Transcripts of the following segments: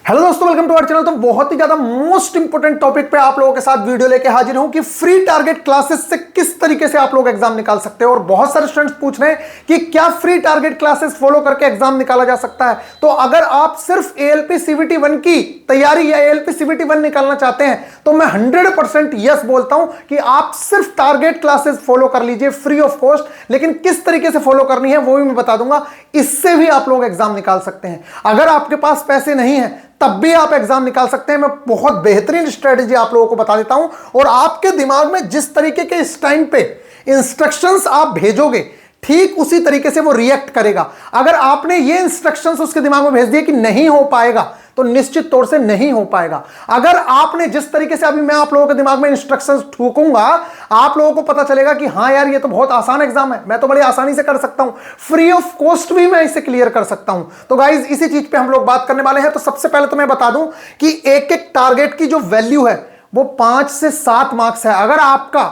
Hello दोस्तों, welcome to our channel. तो बहुत ही ज्यादा मोस्ट इंपोर्टेंट टॉपिक पे आप लोगों के साथ वीडियो लेके हाजिर हूं कि फ्री टारगेट क्लासेस से किस तरीके से आप लोग एग्जाम निकाल सकते हो। और बहुत सारे स्टूडेंट्स पूछ रहे हैं कि क्या फ्री टारगेट क्लासेस फॉलो करके एग्जाम निकाला जा सकता है। तो अगर आप सिर्फ एएलपी सीबीटी 1 की तैयारी या एएलपी सीबीटी 1 निकालना चाहते हैं तो मैं 100% यस बोलता हूं कि आप सिर्फ टारगेट क्लासेस फॉलो कर लीजिए फ्री ऑफ कॉस्ट। लेकिन किस तरीके से फॉलो करनी है वो भी मैं बता दूंगा, इससे भी आप लोग एग्जाम निकाल सकते हैं। अगर आपके पास पैसे नहीं है तब भी आप एग्जाम निकाल सकते हैं। मैं बहुत बेहतरीन स्ट्रेटेजी आप लोगों को बता देता हूं और आपके दिमाग में जिस तरीके के इस टाइम पे इंस्ट्रक्शंस आप भेजोगे ठीक उसी तरीके से वो रिएक्ट करेगा। अगर आपने ये इंस्ट्रक्शंस उसके दिमाग में भेज दिए कि नहीं हो पाएगा तो निश्चित तौर से नहीं हो पाएगा। अगर आपने जिस तरीके से अभी मैं आप लोगों के दिमाग में इंस्ट्रक्शंस ठोकूंगा, आप लोगों को पता चलेगा कि हाँ यार ये तो बहुत आसान एग्जाम है, मैं तो बड़ी आसानी से कर सकता हूं, फ्री ऑफ कॉस्ट भी मैं इसे क्लियर कर सकता हूं। तो गाइज इसी चीज पे हम लोग बात करने वाले हैं। तो सबसे पहले तो मैं बता दूं कि एक एक टारगेट की जो वैल्यू है वो 5 से 7 मार्क्स है। अगर आपका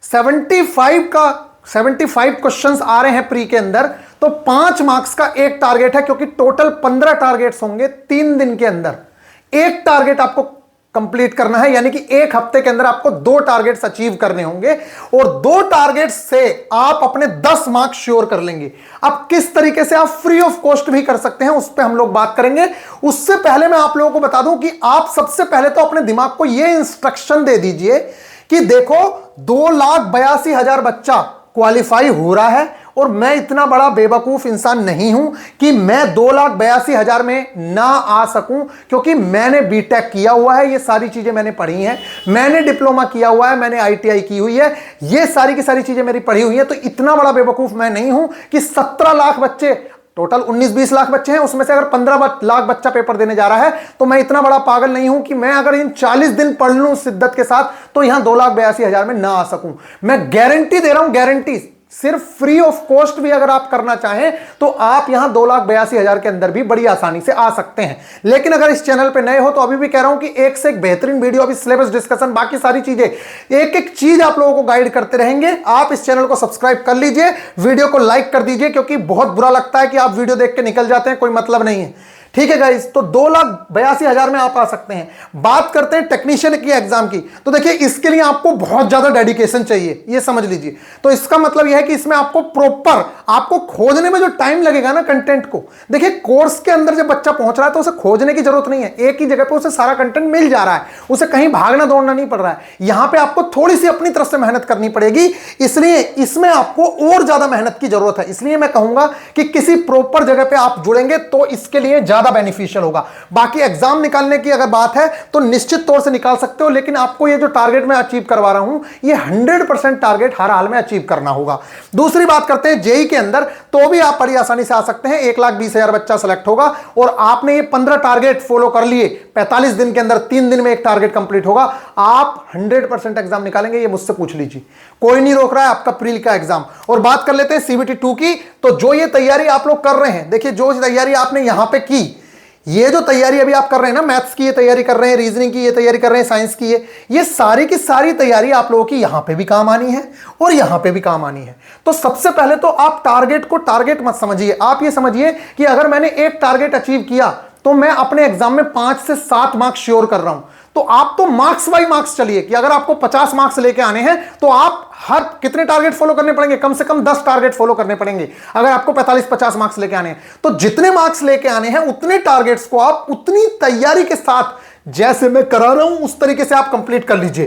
75 क्वेश्चंस आ रहे हैं प्री के अंदर तो 5 मार्क्स का एक टारगेट है, क्योंकि टोटल 15 टारगेट्स होंगे 3 दिन के अंदर। एक टारगेट आपको कंप्लीट करना है, यानी कि एक हफ्ते के अंदर आपको 2 टारगेट्स अचीव करने होंगे और 2 टारगेट्स से आप अपने 10 मार्क्स श्योर कर लेंगे। अब किस तरीके से आप फ्री ऑफ कॉस्ट भी कर सकते हैं उस पर हम लोग बात करेंगे। उससे पहले मैं आप लोगों को बता दूं कि आप सबसे पहले तो अपने दिमाग को यह इंस्ट्रक्शन दे दीजिए कि देखो 2,82,000 बच्चा क्वालिफाई हो रहा है और मैं इतना बड़ा बेवकूफ इंसान नहीं हूं कि मैं 2,82,000 में ना आ सकूं, क्योंकि मैंने बीटेक किया हुआ है, ये सारी चीजें मैंने पढ़ी हैं, मैंने डिप्लोमा किया हुआ है, मैंने आईटीआई की हुई है, ये सारी की सारी चीजें मेरी पढ़ी हुई है। तो इतना बड़ा बेवकूफ मैं नहीं हूं कि 17 लाख बच्चे, टोटल 19-20 लाख बच्चे हैं, उसमें से अगर 15 लाख बच्चा पेपर देने जा रहा है तो मैं इतना बड़ा पागल नहीं हूं कि मैं अगर इन 40 दिन पढ़ लूं शिद्दत के साथ तो यहां 2,82,000 में ना आ सकूं। मैं गारंटी दे रहा हूं, गारंटी। सिर्फ फ्री ऑफ कॉस्ट भी अगर आप करना चाहें तो आप यहां 2,82,000 के अंदर भी बड़ी आसानी से आ सकते हैं। लेकिन अगर इस चैनल पे नए हो तो अभी भी कह रहा हूं कि एक से एक बेहतरीन वीडियो, अभी सिलेबस डिस्कशन, बाकी सारी चीजें, एक एक चीज आप लोगों को गाइड करते रहेंगे। आप इस चैनल को सब्सक्राइब कर लीजिए, वीडियो को लाइक कर दीजिए, क्योंकि बहुत बुरा लगता है कि आप वीडियो देख के निकल जाते हैं, कोई मतलब नहीं है। ठीक है गाइस, तो 2,82,000 में आप आ सकते हैं। बात करते हैं टेक्नीशियन की एग्जाम की। तो देखिए इसके लिए आपको बहुत ज्यादा डेडिकेशन चाहिए, ये समझ लीजिए। तो इसका मतलब यह है कि इसमें आपको प्रॉपर, आपको खोजने में जो टाइम लगेगा ना कंटेंट को, देखिए कोर्स के अंदर जब बच्चा पहुंच रहा है तो उसे खोजने की जरूरत नहीं है, एक ही जगह पे उसे सारा कंटेंट मिल जा रहा है, उसे कहीं भागना दौड़ना नहीं पड़ रहा है। यहां पे आपको थोड़ी सी अपनी तरफ से मेहनत करनी पड़ेगी, इसलिए इसमें आपको और ज्यादा मेहनत की जरूरत है। इसलिए मैं कहूंगा कि किसी प्रॉपर जगह पे आप जुड़ेंगे तो इसके लिए ज्यादा बेनिफिशियल होगा। बाकी एग्जाम निकालने की अगर बात है तो निश्चित तौर से निकाल सकते हो, लेकिन आपको ये जो टारगेट मैं अचीव करवा रहा हूं ये 100% टारगेट हर हाल में अचीव करना होगा। दूसरी बात करते हैं जेई के अंदर, तो भी आप बड़ी आसानी से आ सकते हैं। 1,20,000 बच्चा सेलेक्ट होगा और आपने ये 15 टारगेट फॉलो कर लिए 45 दिन के अंदर, 3 दिन में एक टारगेट कंप्लीट होगा, आप 100% एग्जाम निकालेंगे। ये मुझसे पूछ लीजिए, कोई नहीं रोक रहा है आपका प्री का एग्जाम। और बात कर लेते हैं सीबीटी 2 की। तो जो ये तैयारी आप लोग कर रहे हैं, देखिए जो तैयारी आपने यहां पे की, ये जो तैयारी अभी आप कर रहे हैं ना, मैथ्स की ये तैयारी कर रहे हैं, रीजनिंग की ये तैयारी कर रहे हैं, साइंस की ये सारी की सारी तैयारी आप लोगों की यहां पे भी काम आनी है और यहां पे भी काम आनी है। तो सबसे पहले तो आप टारगेट को टारगेट मत समझिए, आप ये समझिए कि अगर मैंने एक टारगेट अचीव किया तो मैं अपने एग्जाम में 5 से 7 मार्क्स श्योर कर रहा हूं। तो आप तो मार्क्स बाई मार्क्स चलिए कि अगर आपको 50 मार्क्स लेके आने हैं तो आप हर कितने टारगेट फॉलो करने पड़ेंगे, कम से कम 10 टारगेट फॉलो करने पड़ेंगे। अगर आपको 45-50 मार्क्स लेके आने हैं तो जितने मार्क्स लेके आने हैं उतने टारगेट्स को आप उतनी तैयारी के साथ, जैसे मैं करा रहा हूं उस तरीके से आप कंप्लीट कर लीजिए।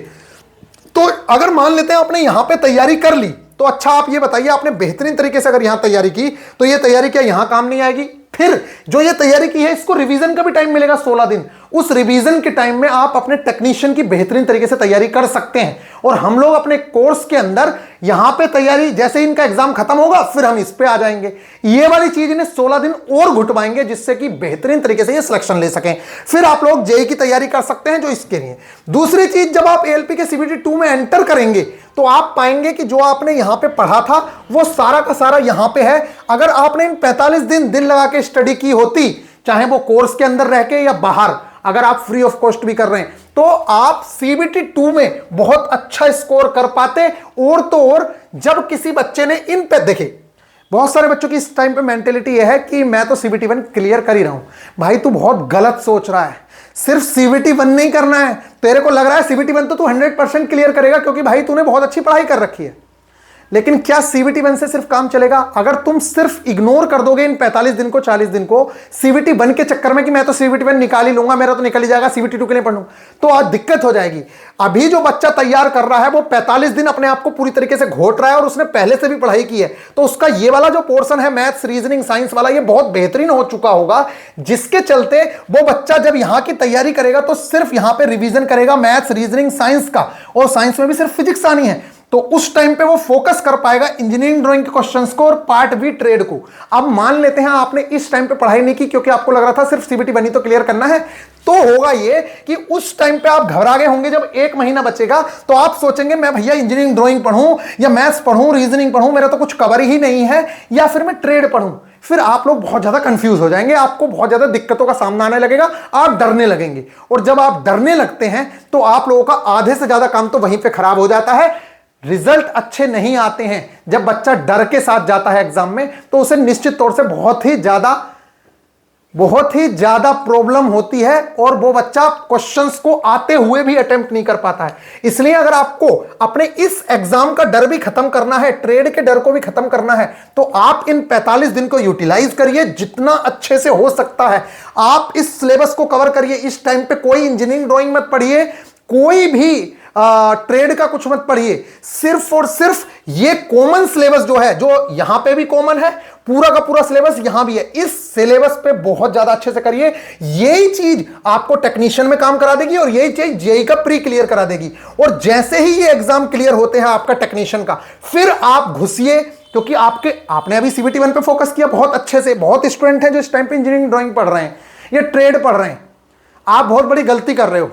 तो अगर मान लेते हैं आपने यहां पे तैयारी कर ली तो अच्छा, आप ये बताइए आपने बेहतरीन तरीके से अगर यहां तैयारी की तो ये तैयारी क्या यहां काम नहीं आएगी? फिर जो ये तैयारी की है इसको रिवीजन का भी टाइम मिलेगा 16 दिन। उस रिवीजन के टाइम में आप अपने टेक्नीशियन की बेहतरीन तरीके से तैयारी कर सकते हैं। और हम लोग अपने कोर्स के अंदर यहां पे तैयारी, जैसे इनका एग्जाम खत्म होगा फिर हम इस पे आ जाएंगे। ये वाली चीज इन्हें 16 दिन और घुटवाएंगे जिससे कि बेहतरीन तरीके से ये सिलेक्शन ले सकें। फिर आप लोग जेई की तैयारी कर सकते हैं जो इसके लिए। दूसरी चीज, जब आप एएलपी के सीबीटी 2 में एंटर करेंगे तो आप पाएंगे कि जो आपने यहां पे पढ़ा था वो सारा का सारा यहां पे है। अगर आपने इन 45 दिन दिल लगा के स्टडी की होती, चाहे वो कोर्स के अंदर रह के या बाहर, अगर आप फ्री ऑफ कॉस्ट भी कर रहे हैं तो आप सीबीटी 2 में बहुत अच्छा स्कोर कर पाते। और तो और जब किसी बच्चे ने इन पे, देखे बहुत सारे बच्चों की इस टाइम पे मेंटेलिटी यह है कि मैं तो सीबीटी 1 क्लियर कर ही रहा हूं। भाई तू बहुत गलत सोच रहा है। सिर्फ सीबीटी 1 नहीं करना है। तेरे को लग रहा है सीबीटी 1 तो तू 100% क्लियर करेगा क्योंकि भाई तूने बहुत अच्छी पढ़ाई कर रखी है, लेकिन क्या सीबीटी 1 से सिर्फ काम चलेगा? अगर तुम सिर्फ इग्नोर कर दोगे इन 45 दिन को, 40 दिन को सीबीटी 1 के चक्कर में कि मैं तो सीबीटी 1 निकाल ही लूंगा, मेरा तो निकल ही जाएगा, सीबीटी 2 के लिए पढ़ूंगा, तो आज दिक्कत हो जाएगी। अभी जो बच्चा तैयार कर रहा है वो 45 दिन अपने आप को पूरी तरीके से घोट रहा है और उसने पहले से भी पढ़ाई की है, तो उसका ये वाला जो पोर्शन है मैथ्स, रीजनिंग, साइंस वाला, ये बहुत बेहतरीन हो चुका होगा, जिसके चलते वो बच्चा जब यहां की तैयारी करेगा तो सिर्फ यहां पर रिविजन करेगा मैथ्स, रीजनिंग, साइंस का, और साइंस में भी सिर्फ फिजिक्स आनी है, तो उस टाइम पे वो फोकस कर पाएगा इंजीनियरिंग ड्राइंग के क्वेश्चंस को और पार्ट बी ट्रेड को। अब मान लेते हैं आपने इस टाइम पे पढ़ाई नहीं की क्योंकि आपको लग रहा था सिर्फ सीबीटी 1 तो क्लियर करना है, तो होगा ये कि उस टाइम पे आप घबरा गए होंगे। जब एक महीना बचेगा तो आप सोचेंगे मैं भैया इंजीनियरिंग ड्राइंग पढ़ूं या मैथ्स पढ़ूं, रीजनिंग पढ़ूं, मेरा तो कुछ कवर ही नहीं है, या फिर मैं ट्रेड पढ़ूं। फिर आप लोग बहुत ज्यादा कंफ्यूज हो जाएंगे, आपको बहुत ज्यादा दिक्कतों का सामना आने लगेगा, आप डरने लगेंगे, और जब आप डरने लगते हैं तो आप लोगों का आधे से ज्यादा काम तो वहीं पे खराब हो जाता है, रिजल्ट अच्छे नहीं आते हैं। जब बच्चा डर के साथ जाता है एग्जाम में तो उसे निश्चित तौर से बहुत ही ज्यादा प्रॉब्लम होती है और वो बच्चा क्वेश्चंस को आते हुए भी अटेम्प्ट नहीं कर पाता है। इसलिए अगर आपको अपने इस एग्जाम का डर भी खत्म करना है, ट्रेड के डर को भी खत्म करना है, तो आप इन 45 दिन को यूटिलाइज करिए जितना अच्छे से हो सकता है। आप इस सिलेबस को कवर करिए। इस टाइम पे कोई इंजीनियरिंग ड्राइंग मत पढ़िए, कोई भी ट्रेड का कुछ मत पढ़िए, सिर्फ और सिर्फ ये कॉमन सिलेबस जो है, जो यहां पे भी कॉमन है, पूरा का पूरा सिलेबस यहां भी है, इस सिलेबस पे बहुत ज्यादा अच्छे से करिए। यही चीज आपको टेक्नीशियन में काम करा देगी और यही चीज जेई का प्री क्लियर करा देगी। और जैसे ही ये एग्जाम क्लियर होते हैं आपका टेक्नीशियन का, फिर आप घुसिए, क्योंकि आपने अभी सीबीटी 1 पे फोकस किया बहुत अच्छे से। बहुत स्टूडेंट हैं जो इस टाइम पे इंजीनियरिंग ड्राइंग पढ़ रहे हैं या ट्रेड पढ़ रहे हैं, आप बहुत बड़ी गलती कर रहे हो।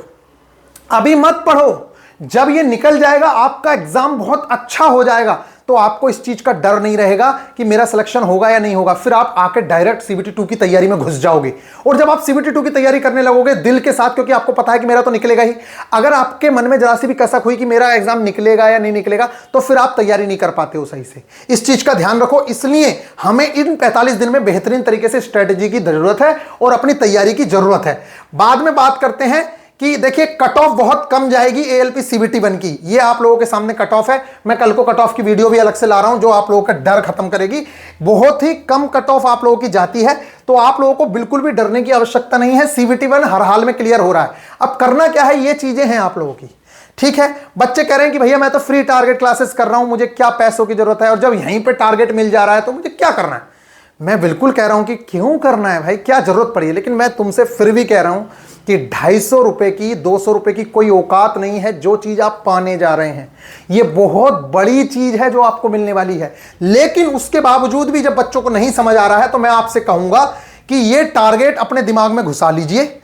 अभी मत पढ़ो, जब ये निकल जाएगा आपका एग्जाम बहुत अच्छा हो जाएगा, तो आपको इस चीज का डर नहीं रहेगा कि मेरा सिलेक्शन होगा या नहीं होगा। फिर आप आके डायरेक्ट सीबीटी 2 की तैयारी में घुस जाओगे, और जब आप सीबीटी 2 की तैयारी करने लगोगे दिल के साथ, क्योंकि आपको पता है कि मेरा तो निकलेगा ही, अगर आपके मन में जरा सी भी कसक हुई कि मेरा एग्जाम निकलेगा या नहीं निकलेगा, तो फिर आप तैयारी नहीं कर पाते हो सही से। इस चीज का ध्यान रखो। इसलिए हमें इन 45 दिन में बेहतरीन तरीके से स्ट्रेटेजी की जरूरत है और अपनी तैयारी की जरूरत है। बाद में बात करते हैं कि देखिए कट ऑफ बहुत कम जाएगी एएलपी सीबीटी 1 की, ये आप लोगों के सामने कट ऑफ है। मैं कल को कट ऑफ की वीडियो भी अलग से ला रहा हूं जो आप लोगों का डर खत्म करेगी। बहुत ही कम कट ऑफ आप लोगों की जाती है, तो आप लोगों को बिल्कुल भी डरने की आवश्यकता नहीं है। सीबीटी 1 हर हाल में क्लियर हो रहा है। अब करना क्या है, ये चीजें हैं आप लोगों की, ठीक है। बच्चे कह रहे हैं कि भैया मैं तो फ्री टारगेट क्लासेस कर रहा हूं, मुझे क्या पैसों की जरूरत है, और जब यहीं पे टारगेट मिल जा रहा है तो मुझे क्या करना है। मैं बिल्कुल कह रहा हूं कि क्यों करना है भाई, क्या जरूरत पड़ी है, लेकिन मैं तुमसे फिर भी कह रहा हूं कि 250 रुपए की, 200 रुपए की कोई औकात नहीं है जो चीज आप पाने जा रहे हैं। ये बहुत बड़ी चीज है जो आपको मिलने वाली है। लेकिन उसके बावजूद भी जब बच्चों को नहीं समझ आ रहा है, तो मैं आपसे कहूंगा कि ये टारगेट अपने दिमाग में घुसा लीजिए,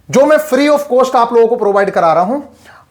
जो मैं फ्री ऑफ कॉस्ट आप लोगों को प्रोवाइड करा रहा हूं।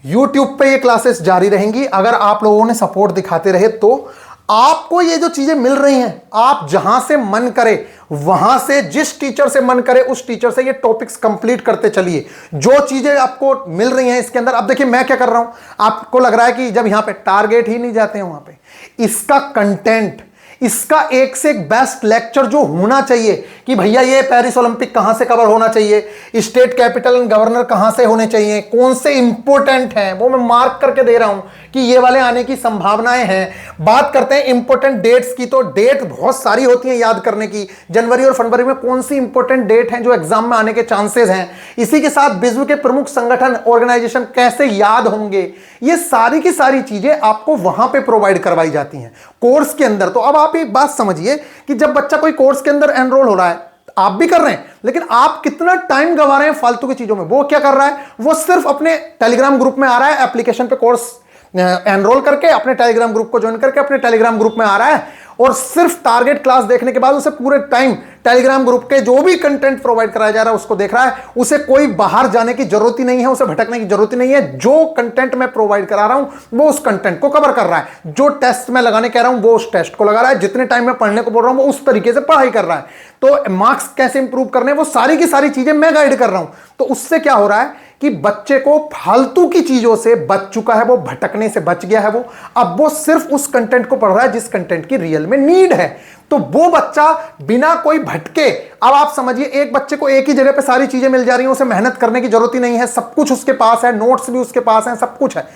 यूट्यूब पे ये क्लासेस जारी रहेंगी, अगर आप लोगों ने सपोर्ट दिखाते रहे तो आपको ये जो चीजें मिल रही हैं, आप जहां से मन करे वहां से, जिस टीचर से मन करे उस टीचर से ये टॉपिक्स कंप्लीट करते चलिए। जो चीजें आपको मिल रही हैं इसके अंदर, अब देखिए मैं क्या कर रहा हूं, आपको लग रहा है कि जब यहां पे टारगेट ही नहीं जाते हैं, वहां पे इसका कंटेंट, इसका एक से एक बेस्ट लेक्चर जो होना चाहिए कि भैया ये पेरिस ओलंपिक कहां से कवर होना चाहिए, स्टेट कैपिटल एंड गवर्नर कहां से होने चाहिए, कौन से इंपॉर्टेंट हैं, वो मैं मार्क करके दे रहा हूं कि ये वाले आने की संभावनाएं हैं। बात करते हैं इंपॉर्टेंट डेट्स की, तो डेट बहुत सारी होती हैं याद करने की। जनवरी और फरवरी में कौन सी इंपॉर्टेंट डेट हैं जो एग्जाम में आने के चांसेस हैं। इसी के साथ विश्व के प्रमुख संगठन, ऑर्गेनाइजेशन कैसे याद होंगे, ये सारी की सारी चीजें आपको वहां पे प्रोवाइड करवाई जाती हैं कोर्स के अंदर। तो अब आप एक बात समझिए कि जब बच्चा कोई कोर्स के अंदर एनरोल हो रहा है, आप भी कर रहे हैं, लेकिन आप कितना टाइम गंवा रहे हैं फालतू की चीजों में। वो क्या कर रहा है, वो सिर्फ अपने टेलीग्राम ग्रुप में आ रहा है, एप्लीकेशन पे कोर्स एनरोल करके अपने टेलीग्राम ग्रुप को ज्वाइन करके अपने टेलीग्राम ग्रुप में आ रहा है, और सिर्फ टारगेट क्लास देखने के बाद उसे पूरे टाइम टेलीग्राम ग्रुप के जो भी कंटेंट प्रोवाइड कराया जा रहा है उसको देख रहा है। उसे कोई बाहर जाने की जरूरत ही नहीं है, उसे भटकने की जरूरत ही नहीं है। जो कंटेंट मैं प्रोवाइड करा रहा हूं वो उस कंटेंट को कवर कर रहा है, जो टेस्ट मैं लगाने कह रहा हूं वो उस टेस्ट को लगा रहा है, जितने टाइम में पढ़ने को बोल रहा हूं वो उस तरीके से पढ़ाई कर रहा है। तो मार्क्स कैसे इंप्रूव करने, वो सारी की सारी चीजें मैं गाइड कर रहा हूं। तो उससे क्या हो रहा है कि बच्चे को फालतू की चीजों से बच चुका है, वो भटकने से बच गया है, वो अब वो सिर्फ उस कंटेंट को पढ़ रहा है जिस कंटेंट की रियल में नीड है। तो वो बच्चा बिना कोई भटके, अब आप समझिए एक बच्चे को एक ही जगह पे सारी चीजें मिल जा रही हैं, उसे मेहनत करने की जरूरत ही नहीं है, सब कुछ उसके पास है, नोट्स भी उसके पास हैं, सब कुछ है,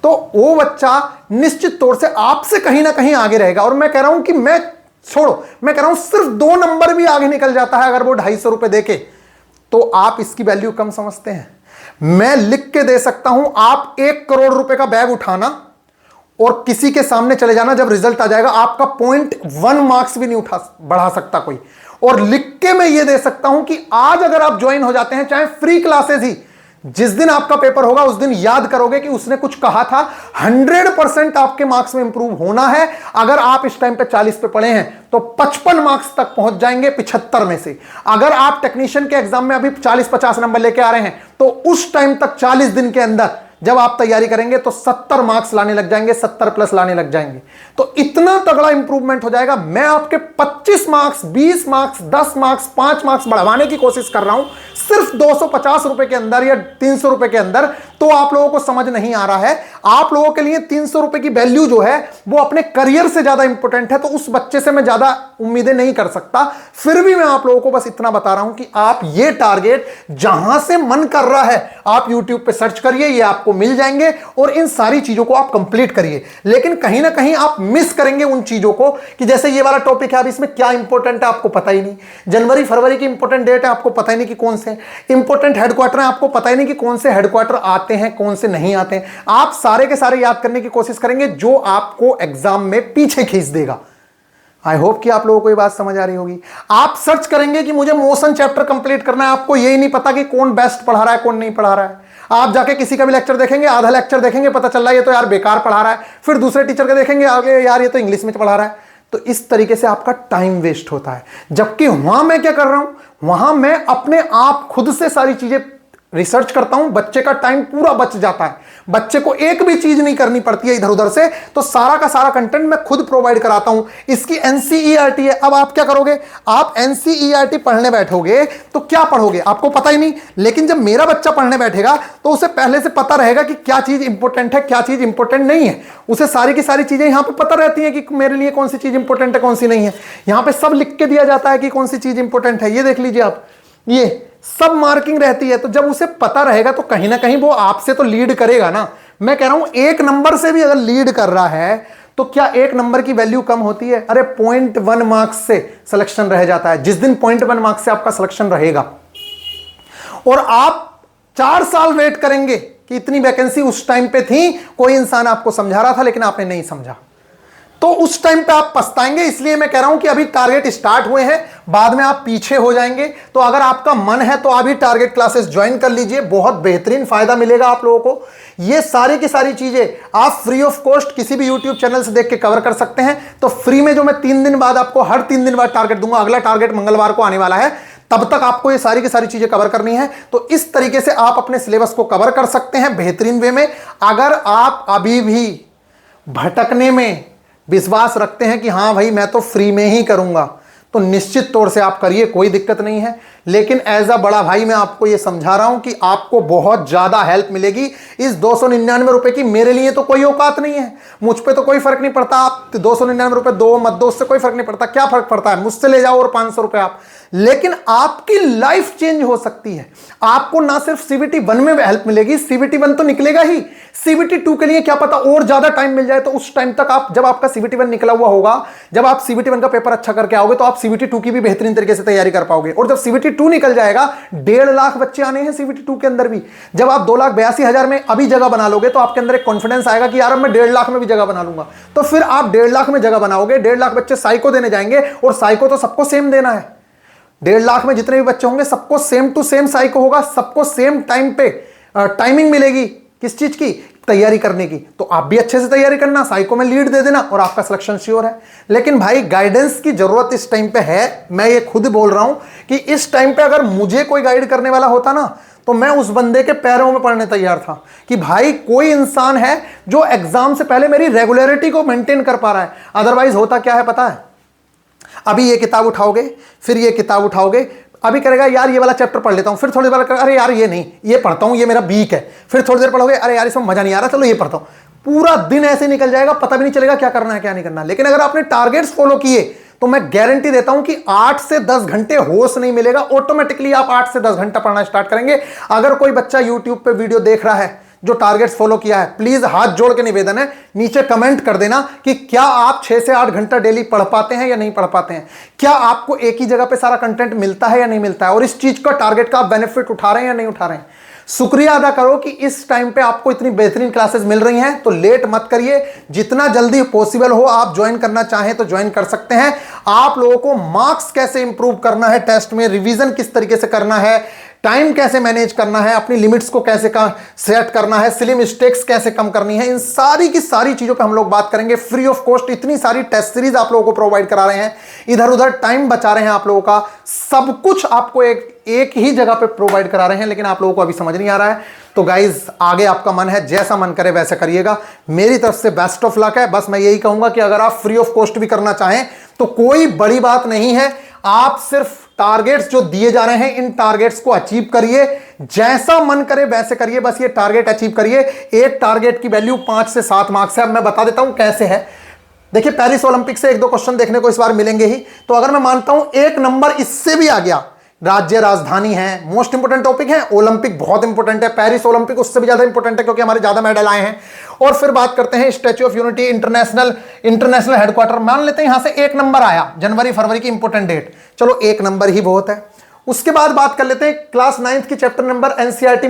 तो वो बच्चा निश्चित तौर से आपसे कहीं ना कहीं आगे रहेगा। और मैं कह रहा हूं कि मैं कह रहा हूं सिर्फ 2 नंबर भी आगे निकल जाता है अगर वो 250 रुपए देके, तो आप इसकी वैल्यू कम समझते हैं। मैं लिख के दे सकता हूं, आप 1 करोड़ रुपए का बैग उठाना और किसी के सामने चले जाना, जब रिजल्ट आ जाएगा आपका 0.1 मार्क्स भी नहीं बढ़ा सकता कोई। और लिख के मैं ये दे सकता हूं कि आज अगर आप ज्वाइन हो जाते हैं, चाहे फ्री क्लासेस ही, जिस दिन आपका पेपर होगा उस दिन याद करोगे कि उसने कुछ कहा था, 100% आपके मार्क्स में इंप्रूव होना है। अगर आप इस टाइम पे 40 पे पढ़े हैं तो 55 मार्क्स तक पहुंच जाएंगे 75 में से। अगर आप टेक्नीशियन के एग्जाम में अभी 40-50 नंबर लेके आ रहे हैं तो उस टाइम तक 40 दिन के अंदर जब आप तैयारी करेंगे तो 70 मार्क्स लाने लग जाएंगे, 70 प्लस लाने लग जाएंगे। तो इतना तगड़ा इंप्रूवमेंट हो जाएगा। मैं आपके 25 मार्क्स, 20 मार्क्स, 10 मार्क्स, 5 मार्क्स बढ़वाने की कोशिश कर रहा हूं सिर्फ 250 रुपए के अंदर या 300 रुपए के अंदर। तो आप लोगों को समझ नहीं आ रहा है, आप लोगों के लिए 300 रुपए की वैल्यू जो है वो अपने करियर से ज्यादा इंपॉर्टेंट है। तो उस बच्चे से मैं ज्यादा उम्मीदें नहीं कर सकता। फिर भी मैं आप लोगों को बस इतना बता रहा हूं कि आप ये टारगेट जहां से मन कर रहा है आप YouTube पे सर्च करिए, ये आपको मिल जाएंगे और इन सारी चीजों को आप कंप्लीट करिए। लेकिन कहीं ना कहीं आप मिस करेंगे उन चीजों को कि जैसे ये वाला टॉपिक है, अब इसमें क्या इंपॉर्टेंट है आपको पता ही नहीं। जनवरी फरवरी की इंपॉर्टेंट डेट है, आपको पता ही नहीं कि कौन से इंपॉर्टेंट हेडक्वार्टर है, आपको पता ही नहीं कि कौन से हेडक्वार्टर आते हैं, कौन से नहीं आते हैं। आप सारे के सारे याद करने की कोशिश करेंगे जो आपको एग्जाम में पीछे खींच देगा। आई होप कि आप लोगों को ये बात समझ आ रही होगी। आप सर्च करेंगे कि मुझे मोशन चैप्टर कंप्लीट करना है, आपको यही नहीं पता कि कौन बेस्ट पढ़ा रहा है, कौन नहीं पढ़ा रहा है। आप जाके किसी का भी लेक्चर देखेंगे, आधा लेक्चर देखेंगे, पता चल रहा है ये तो यार बेकार पढ़ा रहा है। फिर दूसरे टीचर के देखेंगे आगे, यार ये तो इंग्लिश में पढ़ा रहा है। तो इस तरीके से आपका टाइम वेस्ट होता है। जबकि वहां मैं क्या कर रहा हूं, वहां मैं अपने आप खुद से सारी चीजें रिसर्च करता हूं, बच्चे का टाइम पूरा बच जाता है, बच्चे को एक भी चीज नहीं करनी पड़ती है इधर उधर से। तो सारा का सारा कंटेंट मैं खुद प्रोवाइड कराता हूं। इसकी एनसीईआरटी है। अब आप क्या करोगे, आप एनसीईआरटी पढ़ने बैठोगे तो क्या पढ़ोगे आपको पता ही नहीं। लेकिन जब मेरा बच्चा पढ़ने बैठेगा तो उसे पहले से पता रहेगा कि क्या चीज इंपॉर्टेंट है, क्या चीज इंपॉर्टेंट नहीं है। उसे सारी की सारी चीजें यहां पर पता रहती है कि मेरे लिए कौन सी चीज इंपॉर्टेंट है, कौन सी नहीं है। यहां पर सब लिख के दिया जाता है कि कौन सी चीज इंपॉर्टेंट है। ये देख लीजिए आप, ये सब मार्किंग रहती है। तो जब उसे पता रहेगा तो कहीं ना कहीं वो आपसे तो लीड करेगा ना। मैं कह रहा हूं 1 नंबर से भी अगर लीड कर रहा है तो क्या 1 नंबर की वैल्यू कम होती है? अरे 0.1 मार्क्स से सिलेक्शन रह जाता है। जिस दिन 0.1 मार्क्स से आपका सिलेक्शन रहेगा और आप 4 साल वेट करेंगे कि इतनी वैकेंसी उस टाइम पे थी, कोई इंसान आपको समझा रहा था लेकिन आपने नहीं समझा, तो उस टाइम पे आप पछताएंगे। इसलिए मैं कह रहा हूं कि अभी टारगेट स्टार्ट हुए हैं, बाद में आप पीछे हो जाएंगे। तो अगर आपका मन है तो अभी टारगेट क्लासेस ज्वाइन कर लीजिए, बहुत बेहतरीन फायदा मिलेगा आप लोगों को। ये सारी की सारी चीजें आप फ्री ऑफ कॉस्ट किसी भी यूट्यूब चैनल से देख के कवर कर सकते हैं। तो फ्री में जो मैं 3 दिन बाद आपको हर 3 दिन बाद टारगेट दूंगा, अगला टारगेट मंगलवार को आने वाला है, तब तक आपको ये सारी की सारी चीजें कवर करनी है। तो इस तरीके से आप अपने सिलेबस को कवर कर सकते हैं बेहतरीन वे में। अगर आप अभी भी भटकने में विश्वास रखते हैं कि हाँ भाई मैं तो फ्री में ही करूंगा, तो निश्चित तौर से आप करिए, कोई दिक्कत नहीं है। लेकिन एज अ बड़ा भाई मैं आपको ये समझा रहा हूं कि आपको बहुत ज्यादा हेल्प मिलेगी इस 299 रुपए की। मेरे लिए तो कोई औकात नहीं है, मुझ पे तो कोई फर्क नहीं पड़ता। आप 299 रुपए दो मत दो, उससे कोई फर्क नहीं पड़ता। क्या फर्क पड़ता है, मुझसे ले जाओ और 500 रुपए आप, लेकिन आपकी लाइफ चेंज हो सकती है। आपको ना सिर्फ CBT 1 में हेल्प मिलेगी, CBT 1 तो निकलेगा ही, CBT 2 के लिए क्या पता और ज्यादा टाइम मिल जाए। तो उस टाइम तक आप, जब आपका CBT 1 निकला हुआ होगा, जब आप CBT 1 का पेपर अच्छा करके आओगे तो आप CBT 2 की भी बेहतरीन तरीके से तैयारी कर पाओगे। और जब CBT 2 निकल जाएगा, 1.5 लाख बच्चे आने हैं CBT 2 के अंदर भी। जब आप 2,82,000 में अभी जगह बना लोगे तो आपके अंदर एक कॉन्फिडेंस आएगा कि यार मैं 1.5 लाख में भी जगह बना लूंगा। तो फिर आप 1.5 लाख में जगह बनाओगे, 1.5 लाख बच्चे साइको देने जाएंगे, और साइको तो सबको सेम देना है। 1.5 लाख में जितने भी बच्चे होंगे सबको सेम टू सेम साइको होगा, सबको सेम टाइम पे टाइमिंग मिलेगी किस चीज की, तैयारी करने की। तो आप भी अच्छे से तैयारी करना, साइको में लीड दे देना और आपका सिलेक्शन श्योर है। लेकिन भाई गाइडेंस की जरूरत इस टाइम पे है। मैं ये खुद बोल रहा हूं कि इस टाइम पे अगर मुझे कोई गाइड करने वाला होता ना, तो मैं उस बंदे के पैरों में पड़ने तैयार था कि भाई कोई इंसान है जो एग्जाम से पहले मेरी रेगुलरिटी को मेंटेन कर पा रहा है। अदरवाइज होता क्या है पता है, अभी ये किताब उठाओगे, फिर ये किताब उठाओगे, अभी करेगा यार ये वाला चैप्टर पढ़ लेता हूं, फिर थोड़ी देर बाद अरे यार ये नहीं, ये पढ़ता हूं, ये मेरा वीक है, फिर थोड़ी देर पढ़ोगे अरे यार इसमें मजा नहीं आ रहा, चलो ये पढ़ता हूं। पूरा दिन ऐसे निकल जाएगा, पता भी नहीं चलेगा क्या करना है क्या नहीं करना। लेकिन अगर आपने टारगेट्स फॉलो किए तो मैं गारंटी देता हूं कि 8 से 10 घंटे होश नहीं मिलेगा, ऑटोमेटिकली आप 8 से 10 घंटा पढ़ना स्टार्ट करेंगे। अगर कोई बच्चा यूट्यूब पे वीडियो देख रहा है जो टारगेट्स फॉलो किया है, प्लीज हाथ जोड़ के निवेदन है नीचे कमेंट कर देना कि क्या आप 6 से 8 घंटा डेली पढ़ पाते हैं या नहीं पढ़ पाते हैं, क्या आपको एक ही जगह पे सारा कंटेंट मिलता है या नहीं मिलता है, और इस चीज का टारगेट का आप बेनिफिट उठा रहे हैं या नहीं उठा रहे हैं। शुक्रिया अदा करो कि इस टाइम पे आपको इतनी बेहतरीन क्लासेस मिल रही हैं, तो लेट मत करिए, जितना जल्दी पॉसिबल हो आप ज्वाइन करना चाहें तो ज्वाइन कर सकते हैं। आप लोगों को मार्क्स कैसे इंप्रूव करना है टेस्ट में, रिवीजन किस तरीके से करना है, टाइम कैसे मैनेज करना है, अपनी लिमिट्स को कैसे सेट करना है, सिली मिस्टेक्स कैसे कम करनी है, इन सारी की सारी चीजों पे हम लोग बात करेंगे फ्री ऑफ कॉस्ट। इतनी सारी टेस्ट सीरीज आप लोगों को प्रोवाइड करा रहे हैं, इधर उधर टाइम बचा रहे हैं आप लोगों का, सब कुछ आपको एक ही जगह पे प्रोवाइड करा रहे हैं, लेकिन आप लोगों को अभी समझ नहीं आ रहा है। तो गाइज आगे आपका मन है, जैसा मन करे वैसा करिएगा। मेरी तरफ से बेस्ट ऑफ लक है। बस मैं यही कहूंगा कि अगर आप फ्री ऑफ कॉस्ट भी करना चाहें तो कोई बड़ी बात नहीं है, आप सिर्फ टारगेट्स जो दिए जा रहे हैं इन टारगेट्स को अचीव करिए, जैसा मन करे वैसे करिए, बस ये टारगेट अचीव करिए। एक टारगेट की वैल्यू 5 से 7 मार्क्स है। अब मैं बता देता हूं कैसे है। देखिए पेरिस ओलंपिक से 1-2 क्वेश्चन देखने को इस बार मिलेंगे ही, तो अगर मैं मानता हूं एक नंबर इससे भी आ गया, राज्य राजधानी है, मोस्ट इंपोर्टेंट टॉपिक है, ओलंपिक बहुत इंपोर्टेंट है, पेरिस ओलंपिक उससे भी ज्यादा इंपोर्टेंट है क्योंकि हमारे ज्यादा मेडल आए हैं। और फिर बात करते हैं statue of unity, international headquarter, मान लेते हैं यहां से 1 नंबर आया, जनवरी फरवरी की इंपोर्टेंट डेट, चलो 1 नंबर ही बहुत है। उसके बाद बात कर लेते हैं क्लास 9th की chapter number NCERT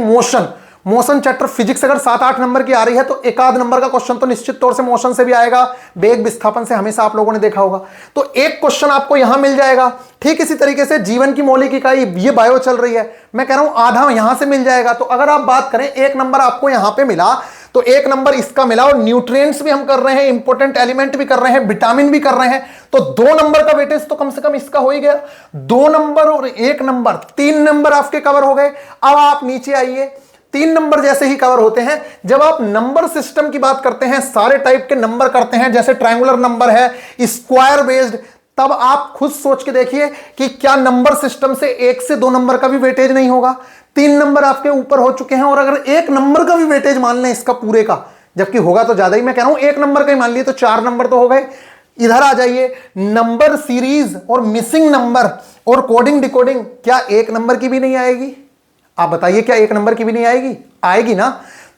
motion chapter physics अगर 7-8 नंबर की आ रही है तो 1-आध नंबर का क्वेश्चन तो निश्चित तौर से मोशन से भी आएगा, वेग विस्थापन से हमेशा आप लोगों ने देखा होगा, तो एक क्वेश्चन आपको यहां मिल जाएगा। ठीक इसी तरीके से जीवन की मौलिक इकाई, ये बायो चल रही है, मैं कह रहा हूं आधा यहां से मिल जाएगा। तो अगर आप बात करें 1 नंबर आपको यहां पे मिला तो 1 नंबर इसका मिला, और न्यूट्रिएंट्स भी हम कर रहे हैं, इंपोर्टेंट एलिमेंट भी कर रहे हैं, विटामिन भी कर रहे हैं, तो 2 नंबर का वेटेज तो कम से कम इसका हो ही गया। 2 नंबर और 1 नंबर, 3 नंबर आपके कवर हो गए। अब आप नीचे आइए, 3 नंबर जैसे ही कवर होते हैं, जब आप नंबर सिस्टम की बात करते हैं, सारे टाइप के नंबर करते हैं, जैसे ट्रायंगुलर नंबर है, स्क्वायर बेस्ड, तब आप खुद सोच के देखिए कि क्या नंबर सिस्टम से 1 से 2 नंबर का भी वेटेज नहीं होगा। 3 नंबर आपके ऊपर हो चुके हैं, और अगर 1 नंबर का भी वेटेज मान लें इसका पूरे का, जबकि होगा तो ज्यादा ही, मैं कह रहा हूं 1 नंबर का ही मान लिए तो 4 नंबर तो हो गए। इधर आ जाइए, नंबर सीरीज और मिसिंग नंबर और कोडिंग डिकोडिंग, क्या 1 नंबर की भी नहीं आएगी? आप बताइए, क्या 1 नंबर की भी नहीं आएगी? आएगी ना।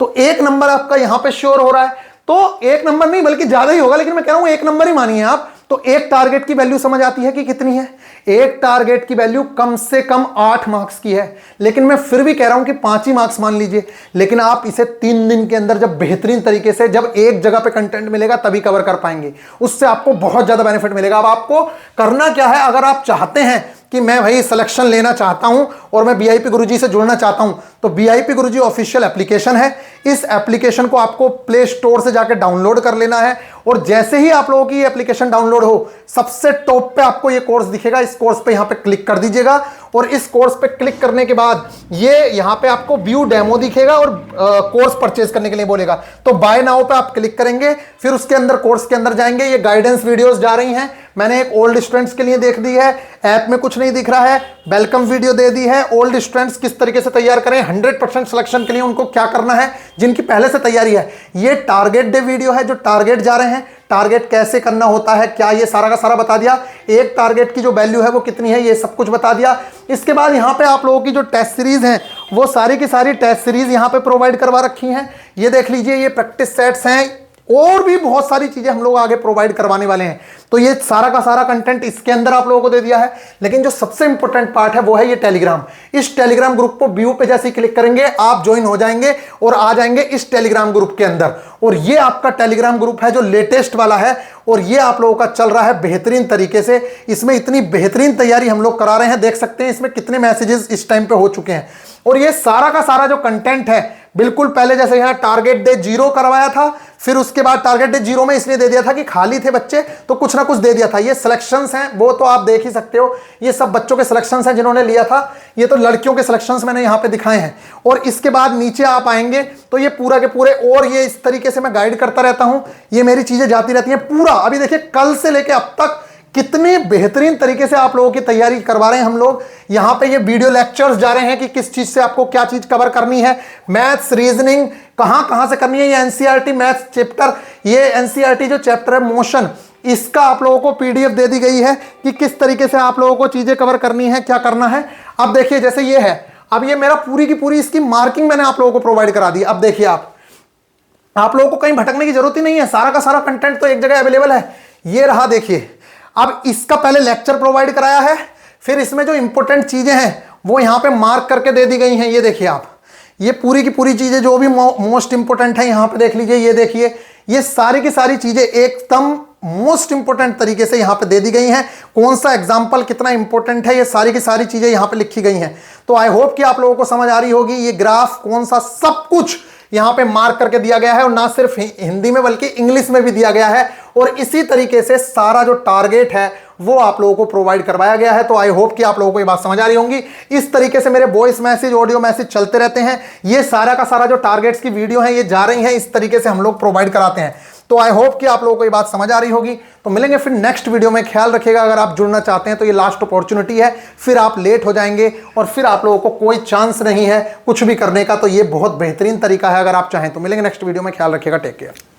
तो 1 नंबर आपका यहां पे श्योर हो रहा है, तो 1 नंबर नहीं बल्कि ज्यादा ही होगा, लेकिन मैं कह रहा हूं 1 नंबर ही मानिए आप। तो एक टारगेट की वैल्यू समझ आती है कि कितनी है? एक टारगेट की वैल्यू कम से कम 8 मार्क्स की है, लेकिन मैं फिर भी कह रहा हूं कि 5 ही मार्क्स मान लीजिए, लेकिन आप इसे 3 दिन के अंदर जब बेहतरीन तरीके से, जब एक जगह पे कंटेंट मिलेगा तभी कवर कर पाएंगे, उससे आपको बहुत ज्यादा बेनिफिट मिलेगा। अब आपको करना क्या है, अगर आप चाहते हैं कि मैं भाई सिलेक्शन लेना चाहता हूं और मैं बीआईपी गुरुजी से जुड़ना चाहता हूं, तो बीआईपी गुरुजी ऑफिशियल एप्लीकेशन है, इस एप्लीकेशन को आपको प्ले स्टोर से जाकर डाउनलोड कर लेना है, और जैसे ही आप लोगों की ये एप्लीकेशन डाउनलोड हो, सबसे टॉप पे आपको ये कोर्स दिखेगा, इस कोर्स पे यहां पे क्लिक कर दीजिएगा, और इस कोर्स पे क्लिक करने के बाद ये यहां पे आपको व्यू डेमो दिखेगा और कोर्स परचेज करने के लिए बोलेगा, तो बाय नाउ पे आप क्लिक करेंगे, फिर उसके अंदर कोर्स के अंदर जाएंगे, ये गाइडेंस वीडियोस जा रही हैं, मैंने एक ओल्ड स्टूडेंट्स के लिए देख दी है, ऐप में कुछ नहीं दिख रहा है, वेलकम वीडियो दे दी है, ओल्ड स्टूडेंट्स किस तरीके से तैयार करें 100% सिलेक्शन के लिए, उनको क्या करना है, जिनकी पहले से तैयारी है, ये टारगेट डे वीडियो है, जो टारगेट जा रहे हैं, टारगेट कैसे करना होता है, क्या ये सारा का सारा बता दिया, एक टारगेट की जो वैल्यू है वो कितनी है, ये सब कुछ बता दिया। इसके बाद यहाँ पे आप लोगों की जो टेस्ट सीरीज हैं, वो सारी की सारी टेस्ट सीरीज यहाँ पे प्रोवाइड करवा रखी हैं, ये देख लीजिए, ये प्रैक्टिस सेट्स हैं, और भी बहुत सारी चीजें हम लोग आगे प्रोवाइड करवाने वाले हैं, तो ये सारा का सारा कंटेंट इसके अंदर आप लोगों को दे दिया है। लेकिन जो सबसे इंपॉर्टेंट पार्ट है वो है ये टेलीग्राम। इस टेलीग्राम ग्रुप को व्यू पे जैसे ही क्लिक करेंगे आप ज्वाइन हो जाएंगे और आ जाएंगे इस टेलीग्राम ग्रुप के अंदर, और ये आपका टेलीग्राम ग्रुप है जो लेटेस्ट वाला है, और ये आप लोगों का चल रहा है बेहतरीन तरीके से। इसमें इतनी बेहतरीन तैयारी हम लोग करा रहे हैं, देख सकते हैं इसमें कितने मैसेजेस इस टाइम पे हो चुके हैं, और ये सारा का सारा जो कंटेंट है, बिल्कुल पहले जैसे यहाँ टारगेट डे 0 करवाया था, फिर उसके बाद टारगेट डे 0 में इसलिए दे दिया था कि खाली थे बच्चे तो कुछ ना कुछ दे दिया था। ये सिलेक्शंस हैं, वो तो आप देख ही सकते हो, ये सब बच्चों के सिलेक्शंस हैं जिन्होंने लिया था, ये तो लड़कियों के सिलेक्शंस मैंने यहाँ पे दिखाए हैं। और इसके बाद नीचे आप आएंगे तो ये पूरा के पूरे, और ये इस तरीके से मैं गाइड करता रहता हूँ, ये मेरी चीजें जाती रहती हैं पूरा। अभी देखिए कल से लेके अब तक कितने बेहतरीन तरीके से आप लोगों की तैयारी करवा रहे हैं हम लोग। यहां पे ये वीडियो लेक्चर्स जा रहे हैं कि किस चीज से आपको क्या चीज कवर करनी है, मैथ्स रीजनिंग कहां से करनी है। ये एनसीईआरटी मैथ्स चैप्टर, ये एनसीईआरटी जो चैप्टर है मोशन, इसका आप लोगों को पीडीएफ दे दी गई है कि किस तरीके से आप लोगों को चीजें कवर करनी है, क्या करना है। अब देखिए जैसे ये है, अब ये मेरा पूरी की पूरी इसकी मार्किंग मैंने आप लोगों को प्रोवाइड करा दी। अब देखिए आप लोगों को कहीं भटकने की जरूरत ही नहीं है, सारा का सारा कंटेंट तो एक जगह अवेलेबल है। ये रहा देखिए, अब इसका पहले लेक्चर प्रोवाइड कराया है, फिर इसमें जो इंपॉर्टेंट चीजें हैं वो यहां पे मार्क करके दे दी गई हैं। ये देखिए आप, ये पूरी की पूरी चीजें जो भी मोस्ट इंपॉर्टेंट है यहां पे देख लीजिए। ये देखिए, ये सारी की सारी चीजें एकदम मोस्ट इंपॉर्टेंट तरीके से यहां पे दे दी गई हैं। कौन सा एग्जांपल कितना इंपॉर्टेंट है, ये सारी की सारी चीजें यहां पे लिखी गई हैं। तो आई होप कि आप लोगों को समझ आ रही होगी। ये ग्राफ कौन सा, सब कुछ यहां पे मार्क करके दिया गया है, और ना सिर्फ हिंदी में बल्कि इंग्लिश में भी दिया गया है। और इसी तरीके से सारा जो टारगेट है वो आप लोगों को प्रोवाइड करवाया गया है। तो आई होप कि आप लोगों को ये बात समझ आ रही होंगी। इस तरीके से मेरे वॉइस मैसेज, ऑडियो मैसेज चलते रहते हैं। ये सारा का सारा जो टारगेट्स की वीडियो है ये जा रही है, इस तरीके से हम लोग प्रोवाइड कराते हैं। तो आई होप कि आप लोगों को ये बात समझ आ रही होगी। तो मिलेंगे फिर नेक्स्ट वीडियो में। ख्याल रखिएगा, अगर आप जुड़ना चाहते हैं तो ये लास्ट अपॉर्चुनिटी है, फिर आप लेट हो जाएंगे और फिर आप लोगों को कोई चांस नहीं है कुछ भी करने का। तो ये बहुत बेहतरीन तरीका है, अगर आप चाहें तो। मिलेंगे नेक्स्ट वीडियो में, ख्याल रखिएगा, टेक केयर।